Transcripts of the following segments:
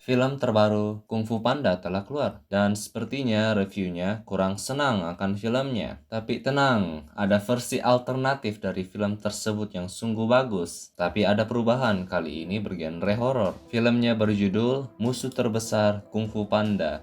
Film terbaru Kung Fu Panda telah keluar, dan sepertinya reviewnya kurang senang akan filmnya. Tapi tenang, ada versi alternatif dari film tersebut yang sungguh bagus. Tapi ada perubahan, kali ini bergenre horor. Filmnya berjudul Musuh Terbesar Kung Fu Panda.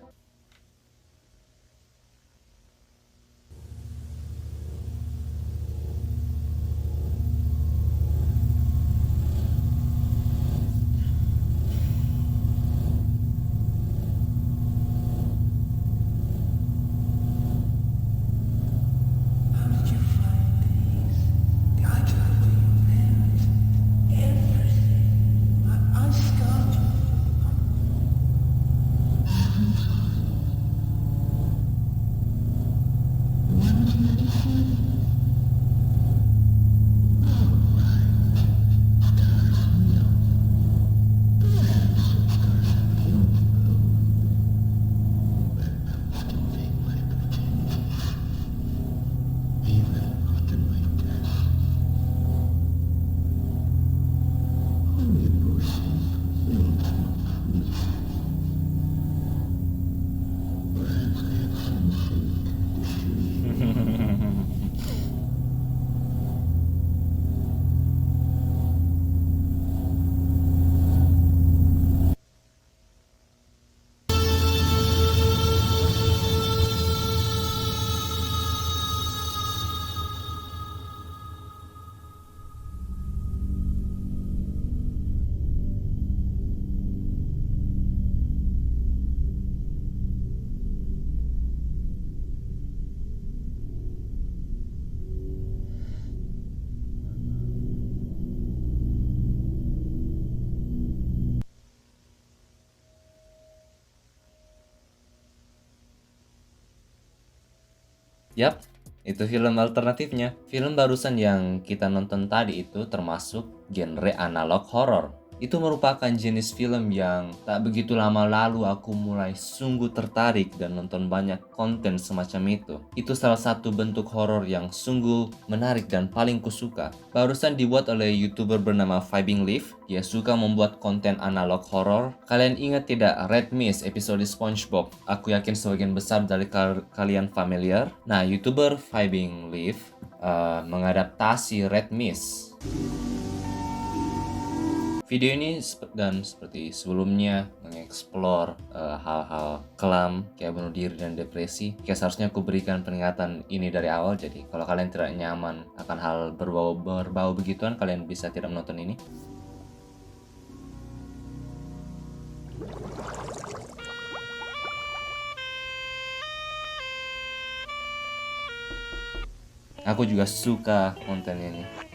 How did you find these? I took away your parents. Everything. I scarred you. Yap, itu film alternatifnya. Film barusan yang kita nonton tadi itu termasuk genre analog horror. Itu merupakan jenis film yang tak begitu lama lalu aku mulai sungguh tertarik dan nonton banyak konten semacam itu. Itu salah satu bentuk horor yang sungguh menarik dan paling kusuka. Barusan dibuat oleh YouTuber bernama Vibing Leaf. Dia suka membuat konten analog horror. Kalian ingat tidak Red Mist episode SpongeBob? Aku yakin sebagian besar dari kalian familiar. Nah, YouTuber Vibing Leaf mengadaptasi Red Mist. Video ini dan seperti sebelumnya mengeksplor hal-hal kelam kayak bunuh diri dan depresi. Kayak seharusnya aku berikan peringatan ini dari awal. Jadi kalau kalian tidak nyaman akan hal berbau begituan, kalian bisa tidak menonton ini. Aku juga suka konten ini.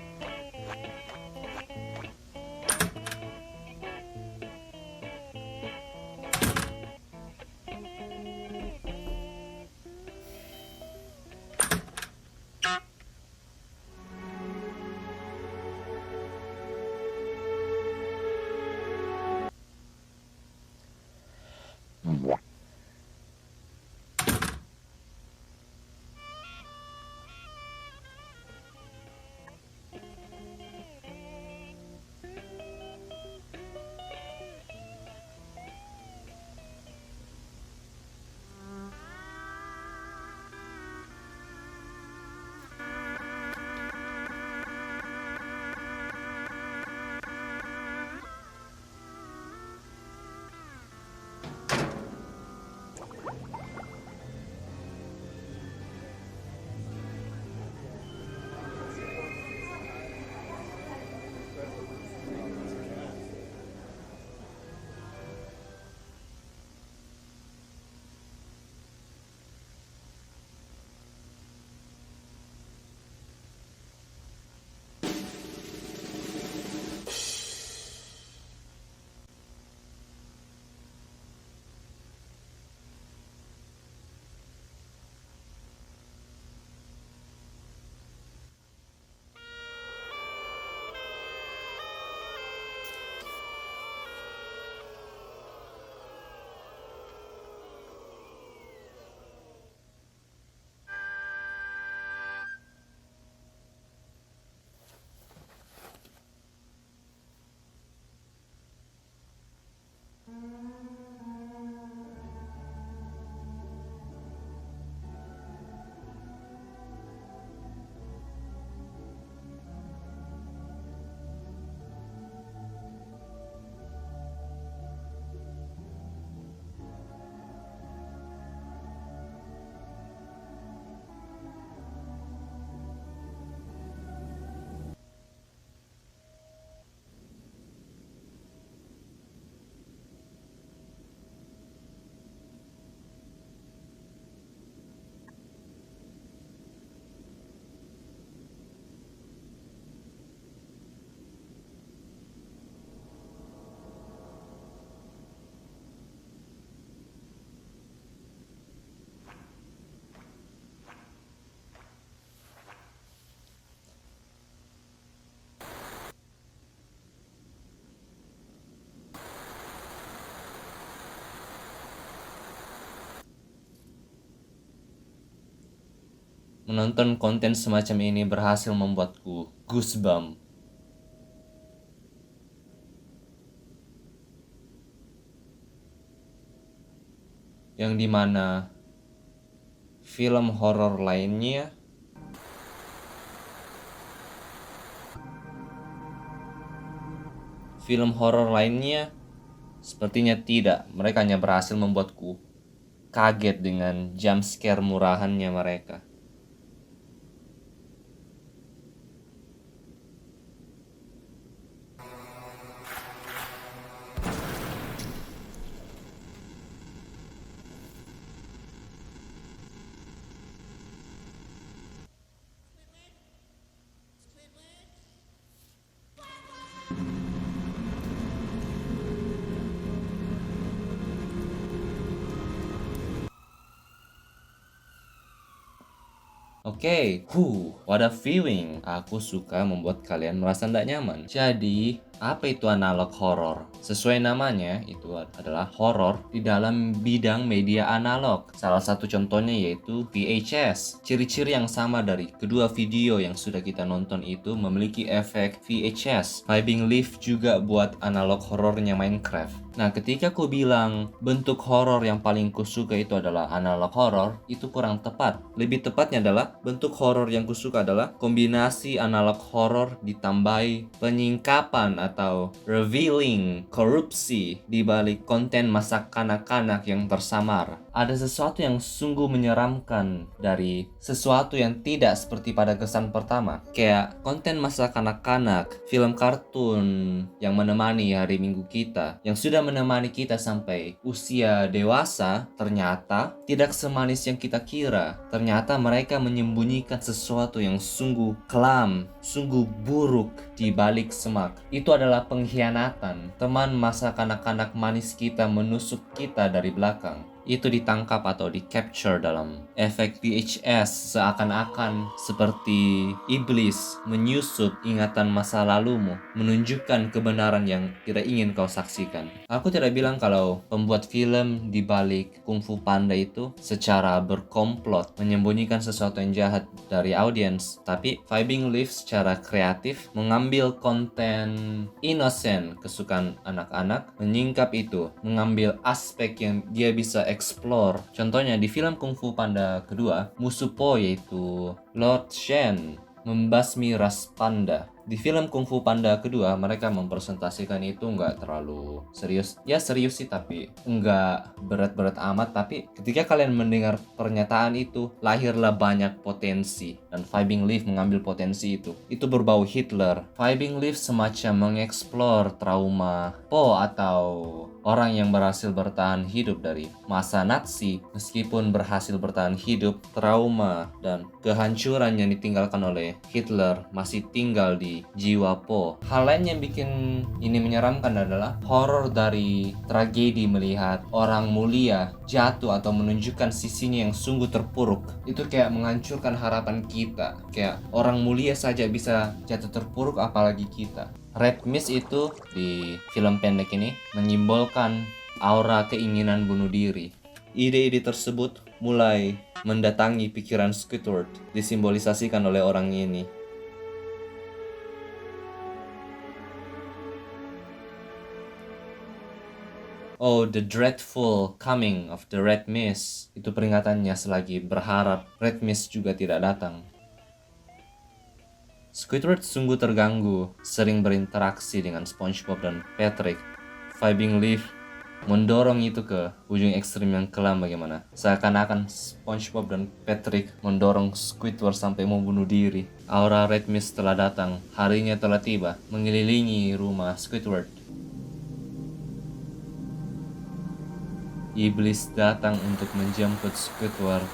Menonton konten semacam ini berhasil membuatku goosebump. Yang dimana film horor lainnya sepertinya tidak. Mereka hanya berhasil membuatku kaget dengan jump scare murahannya mereka. Oke, what a feeling. Aku suka membuat kalian merasa tidak nyaman. Jadi, apa itu analog horror? Sesuai namanya, itu adalah horor di dalam bidang media analog. Salah satu contohnya yaitu VHS. Ciri-ciri yang sama dari kedua video yang sudah kita nonton itu memiliki efek VHS. Vibing Leaf juga buat analog horornya Minecraft. Nah, ketika aku bilang bentuk horor yang paling kusuka itu adalah analog horror, itu kurang tepat. Lebih tepatnya adalah bentuk horor yang kusuka adalah kombinasi analog horror ditambahi penyingkapan atau revealing korupsi di balik konten masa kanak-kanak yang tersamar. Ada sesuatu yang sungguh menyeramkan dari sesuatu yang tidak seperti pada kesan pertama. Kayak konten masa kanak-kanak, film kartun yang menemani hari Minggu kita, yang sudah menemani kita sampai usia dewasa, ternyata tidak semanis yang kita kira. Ternyata mereka menyembunyikan sesuatu yang sungguh kelam, sungguh buruk di balik semak. Itu adalah pengkhianatan. Teman masa kanak-kanak manis kita menusuk kita dari belakang. Itu ditangkap atau di-capture dalam efek VHS seakan-akan seperti iblis menyusup ingatan masa lalumu, menunjukkan kebenaran yang tidak ingin kau saksikan. Aku tidak bilang kalau pembuat film di balik Kung Fu Panda itu secara berkomplot menyembunyikan sesuatu yang jahat dari audiens, tapi Vibing Leaf secara kreatif mengambil konten innocent kesukaan anak-anak, menyingkap itu, mengambil aspek yang dia bisa explore. Contohnya di film Kung Fu Panda kedua, musuh Po yaitu Lord Shen membasmi ras panda. Di film Kung Fu Panda kedua, mereka mempresentasikan itu nggak terlalu serius. Ya serius sih, tapi nggak berat-berat amat. Tapi ketika kalian mendengar pernyataan itu, lahirlah banyak potensi. Dan Vibing Leaf mengambil potensi itu. Itu berbau Hitler. Vibing Leaf semacam mengeksplor trauma Po atau orang yang berhasil bertahan hidup dari masa Nazi. Meskipun berhasil bertahan hidup, trauma dan kehancuran yang ditinggalkan oleh Hitler masih tinggal di jiwa Po. Hal lain yang bikin ini menyeramkan adalah horor dari tragedi melihat orang mulia jatuh atau menunjukkan sisinya yang sungguh terpuruk. Itu kayak menghancurkan harapan kita. Kayak orang mulia saja bisa jatuh terpuruk, apalagi kita. Red Mist itu di film pendek ini menyimbolkan aura keinginan bunuh diri. Ide-ide tersebut mulai mendatangi pikiran Squidward, disimbolisasikan oleh orang ini. Oh, the dreadful coming of the Red Mist. Itu peringatannya selagi berharap Red Mist juga tidak datang. Squidward sungguh terganggu, sering berinteraksi dengan SpongeBob dan Patrick. Vibing Leaf mendorong itu ke ujung ekstrim yang kelam bagaimana. Seakan-akan SpongeBob dan Patrick mendorong Squidward sampai mau bunuh diri. Aura Red Mist telah datang, harinya telah tiba, mengelilingi rumah Squidward. Iblis datang untuk menjemput Squidward.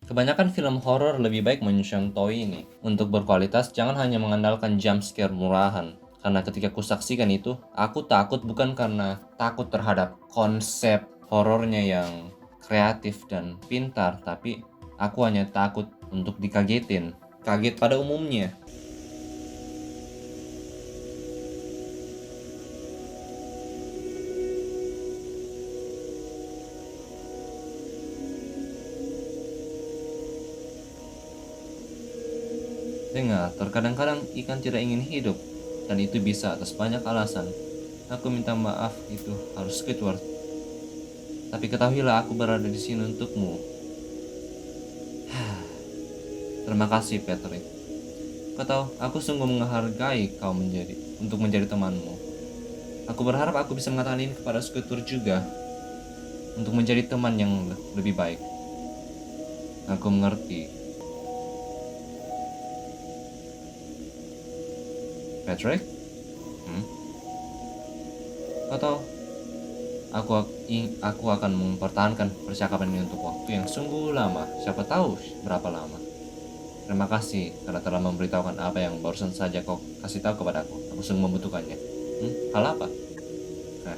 Kebanyakan film horor lebih baik mencontohi ini. Untuk berkualitas, jangan hanya mengandalkan jump scare murahan. Karena ketika aku saksikan itu, aku takut bukan karena takut terhadap konsep horornya yang kreatif dan pintar, tapi aku hanya takut untuk dikagetin. Kaget pada umumnya. Dengar, terkadang-kadang ikan tidak ingin hidup, dan itu bisa atas banyak alasan. Aku minta maaf itu harus Squidward, tapi ketahuilah aku berada di sini untukmu. Terima kasih, Patrick. Kau tahu, aku sungguh menghargai kau untuk menjadi temanmu. Aku berharap aku bisa mengatakan ini kepada Squidward juga, untuk menjadi teman yang lebih baik. Aku mengerti. Patrick? Hmm? Kau tahu, aku akan mempertahankan percakapan ini untuk waktu yang sungguh lama. Siapa tahu berapa lama. Terima kasih karena telah memberitahukan apa yang barusan saja kau kasih tahu kepadaku. Aku sungguh membutuhkannya. Hal apa? Nah,